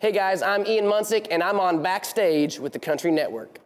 Hey guys, I'm Ian Munsick, and I'm on Backstage with the Country Network.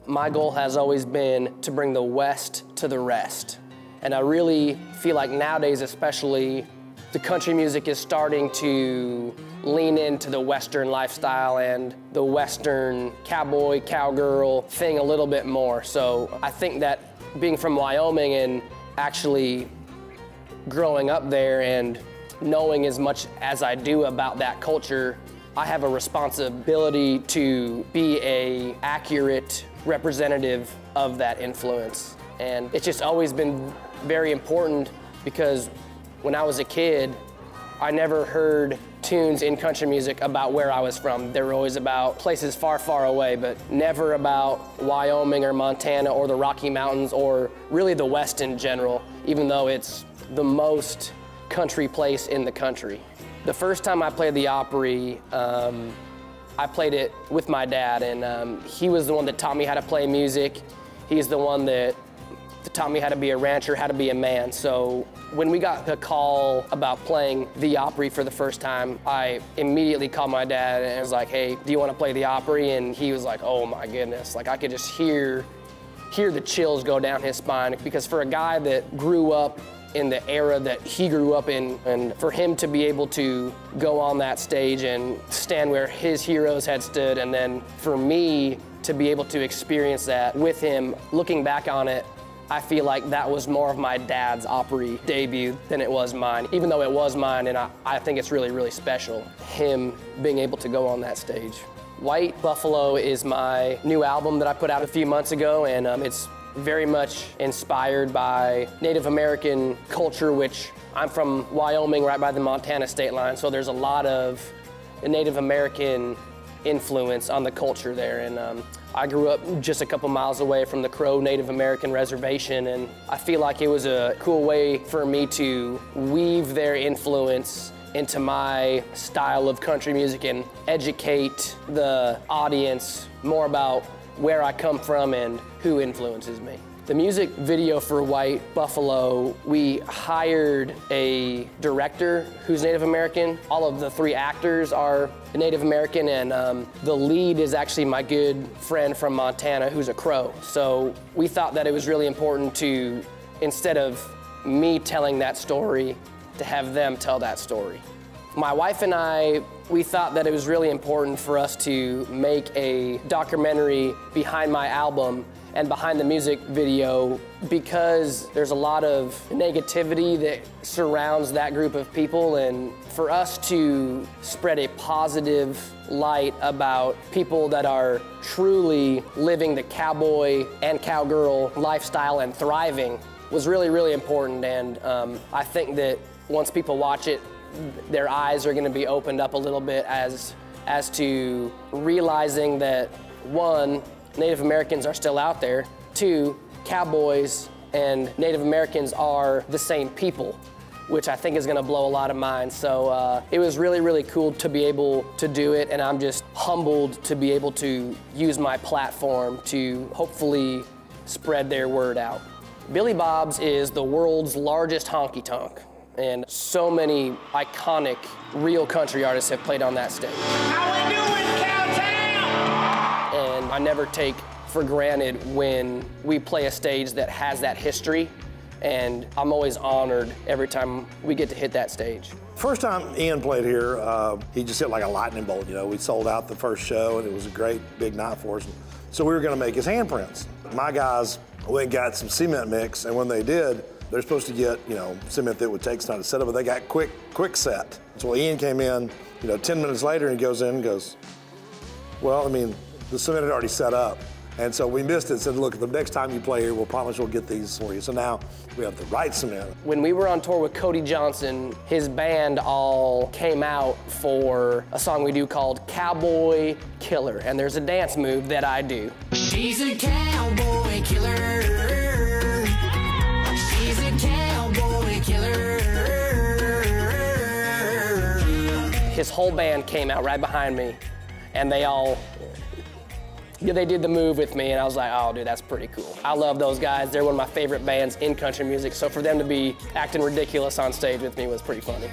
My goal has always been to bring the West to the rest. And I really feel like nowadays especially, the country music is starting to lean into the Western lifestyle and the Western cowboy, cowgirl thing a little bit more. So I think that being from Wyoming and actually growing up there and knowing as much as I do about that culture, I have a responsibility to be an accurate representative of that influence. And it's just always been very important because when I was a kid, I never heard tunes in country music about where I was from. They were always about places far, far away, but never about Wyoming or Montana or the Rocky Mountains or really the West in general, even though it's the most country place in the country. The first time I played the Opry, I played it with my dad, and he was the one that taught me how to play music. He's the one that taught me how to be a rancher, how to be a man. So when we got the call about playing the Opry for the first time, I immediately called my dad and was like, hey, do you want to play the Opry? And he was like, oh my goodness. Like I could just hear the chills go down his spine, because for a guy that grew up in the era that he grew up in, and for him to be able to go on that stage and stand where his heroes had stood, and then for me to be able to experience that with him, looking back on it, I feel like that was more of my dad's Opry debut than it was mine, even though it was mine, and I think it's really, really special, him being able to go on that stage. White Buffalo is my new album that I put out a few months ago, and it's very much inspired by Native American culture, which I'm from Wyoming, right by the Montana state line, so there's a lot of Native American influence on the culture there. And I grew up just a couple miles away from the Crow Native American Reservation, and I feel like it was a cool way for me to weave their influence into my style of country music and educate the audience more about where I come from and who influences me. The music video for White Buffalo, we hired a director who's Native American. All of the three actors are Native American, and the lead is actually my good friend from Montana who's a Crow. So we thought that it was really important to, instead of me telling that story, to have them tell that story. My wife and I, we thought that it was really important for us to make a documentary behind my album and behind the music video, because there's a lot of negativity that surrounds that group of people, and for us to spread a positive light about people that are truly living the cowboy and cowgirl lifestyle and thriving was really, really important. And I think that once people watch it, their eyes are going to be opened up a little bit as to realizing that, one, Native Americans are still out there, two, cowboys and Native Americans are the same people, which I think is going to blow a lot of minds. So it was really, really cool to be able to do it, and I'm just humbled to be able to use my platform to hopefully spread their word out. Billy Bob's is the world's largest honky-tonk, and so many iconic real country artists have played on that stage. How we doing, Cowtown? And I never take for granted when we play a stage that has that history, and I'm always honored every time we get to hit that stage. First time Ian played here, he just hit like a lightning bolt. You know, we sold out the first show, and it was a great big night for us. So we were going to make his handprints. My guys went and got some cement mix, and when they did, they're supposed to get, you know, cement that would take some time to set up, but they got quick set. So Ian came in, you know, 10 minutes later, and he goes in and goes, well, I mean, the cement had already set up. And so we missed it and said, look, the next time you play here, we'll promise we'll get these for you. So now we have the right cement. When we were on tour with Cody Johnson, his band all came out for a song we do called Cowboy Killer. And there's a dance move that I do. She's a cowboy killer. She's a cowboy killer. His whole band came out right behind me, and they all Yeah, they did the move with me, and I was like, oh, dude, that's pretty cool. I love those guys. They're one of my favorite bands in country music, so for them to be acting ridiculous on stage with me was pretty funny.